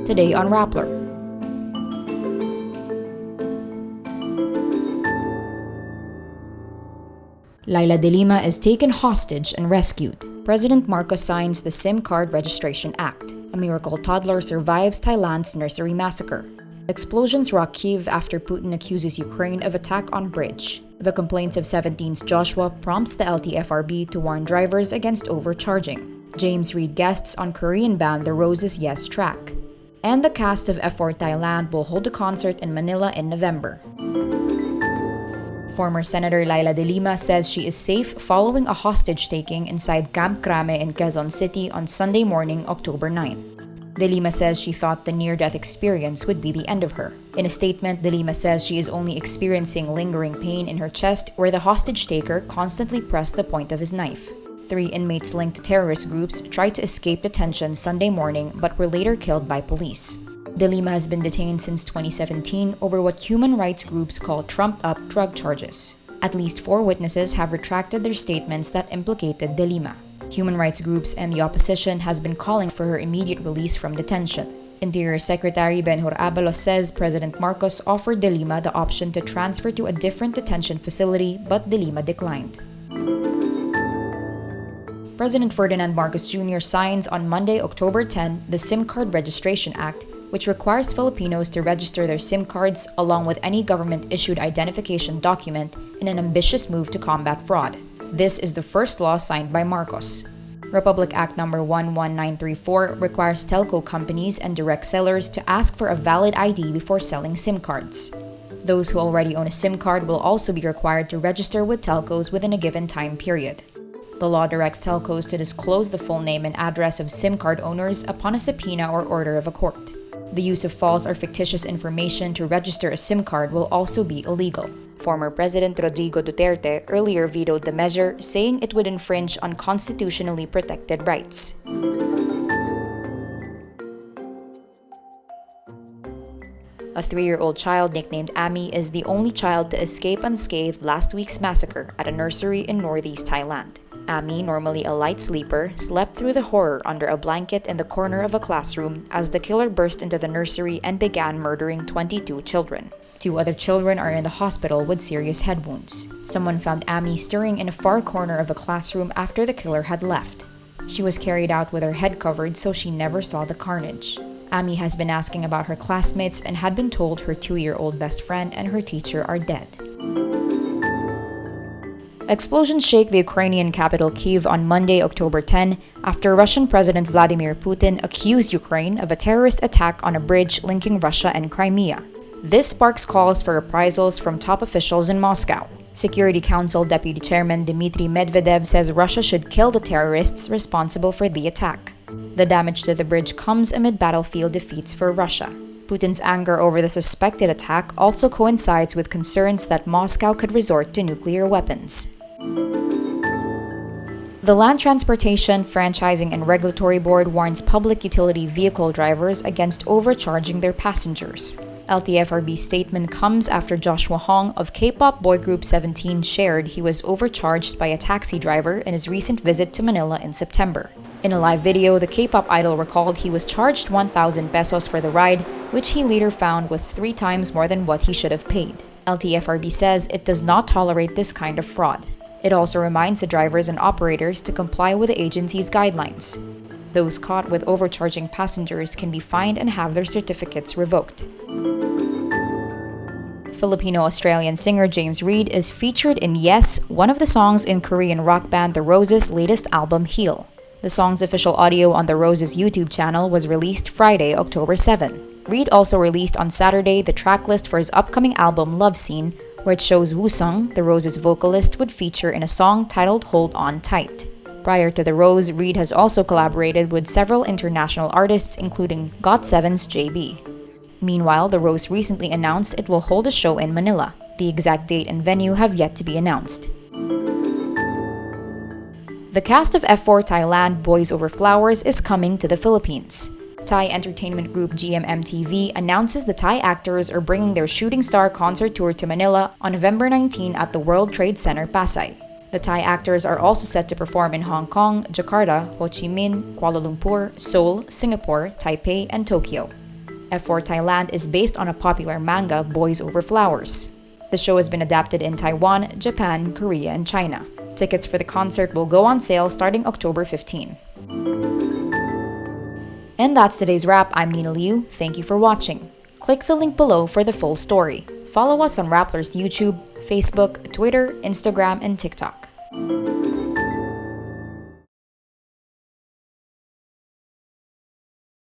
Today on Rappler. Laila de Lima is taken hostage and rescued. President Marcos signs the SIM Card Registration Act. A miracle toddler survives Thailand's Nursery massacre. Explosions rock Kyiv after Putin accuses Ukraine of attack on bridge. The complaints of 17's Joshua prompts the LTFRB to warn drivers against overcharging. James Reid guests on Korean band The Rose's Yes track. And the cast of F4 Thailand will hold a concert in Manila in November. Former Senator Laila de Lima says she is safe following a hostage-taking inside Camp Crame in Quezon City on Sunday morning, October 9. De Lima says she thought the near-death experience would be the end of her. In a statement, De Lima says she is only experiencing lingering pain in her chest where the hostage-taker constantly pressed the point of his knife. 3 inmates linked to terrorist groups tried to escape detention Sunday morning but were later killed by police. De Lima has been detained since 2017 over what human rights groups call trumped-up drug charges. At least 4 witnesses have retracted their statements that implicated De Lima. Human rights groups and the opposition has been calling for her immediate release from detention. Interior Secretary Benhur Abalos says President Marcos offered De Lima the option to transfer to a different detention facility, but De Lima declined. President Ferdinand Marcos Jr. signs on Monday, October 10, the SIM Card Registration Act, which requires Filipinos to register their SIM cards along with any government-issued identification document in an ambitious move to combat fraud. This is the first law signed by Marcos. Republic Act No. 11934 requires telco companies and direct sellers to ask for a valid ID before selling SIM cards. Those who already own a SIM card will also be required to register with telcos within a given time period. The law directs telcos to disclose the full name and address of SIM card owners upon a subpoena or order of a court. The use of false or fictitious information to register a SIM card will also be illegal. Former President Rodrigo Duterte earlier vetoed the measure, saying it would infringe on constitutionally protected rights. A 3-year-old child nicknamed Ami is the only child to escape unscathed last week's massacre at a nursery in northeast Thailand. Ami, normally a light sleeper, slept through the horror under a blanket in the corner of a classroom as the killer burst into the nursery and began murdering 22 children. 2 other children are in the hospital with serious head wounds. Someone found Ami stirring in a far corner of a classroom after the killer had left. She was carried out with her head covered so she never saw the carnage. Ami has been asking about her classmates and had been told her 2-year-old best friend and her teacher are dead. Explosions shake the Ukrainian capital Kyiv on Monday, October 10, after Russian President Vladimir Putin accused Ukraine of a terrorist attack on a bridge linking Russia and Crimea. This sparks calls for reprisals from top officials in Moscow. Security Council Deputy Chairman Dmitry Medvedev says Russia should kill the terrorists responsible for the attack. The damage to the bridge comes amid battlefield defeats for Russia. Putin's anger over the suspected attack also coincides with concerns that Moscow could resort to nuclear weapons. The Land Transportation, Franchising and Regulatory Board warns public utility vehicle drivers against overcharging their passengers. LTFRB's statement comes after Joshua Hong of K-pop boy group 17 shared he was overcharged by a taxi driver in his recent visit to Manila in September. In a live video, the K-pop idol recalled he was charged 1,000 pesos for the ride, which he later found was 3 times more than what he should have paid. LTFRB says it does not tolerate this kind of fraud. It also reminds the drivers and operators to comply with the agency's guidelines. Those caught with overcharging passengers can be fined and have their certificates revoked. Filipino-Australian singer James Reid is featured in Yes, one of the songs in Korean rock band The Rose's latest album, Heal. The song's official audio on The Rose's YouTube channel was released Friday, October 7. Reid also released on Saturday the tracklist for his upcoming album Love Scene, where it shows Woo-sung, The Rose's vocalist, would feature in a song titled Hold On Tight. Prior to The Rose, Reid has also collaborated with several international artists, including GOT7's JB. Meanwhile, The Rose recently announced it will hold a show in Manila. The exact date and venue have yet to be announced. The cast of F4 Thailand Boys Over Flowers is coming to the Philippines. Thai entertainment group GMMTV announces the Thai actors are bringing their Shooting Star concert tour to Manila on November 19 at the World Trade Center, Pasay. The Thai actors are also set to perform in Hong Kong, Jakarta, Ho Chi Minh, Kuala Lumpur, Seoul, Singapore, Taipei, and Tokyo. F4 Thailand is based on a popular manga, Boys Over Flowers. The show has been adapted in Taiwan, Japan, Korea, and China. Tickets for the concert will go on sale starting October 15. And that's today's wrap. I'm Nina Liu. Thank you for watching. Click the link below for the full story. Follow us on Rappler's YouTube, Facebook, Twitter, Instagram, and TikTok.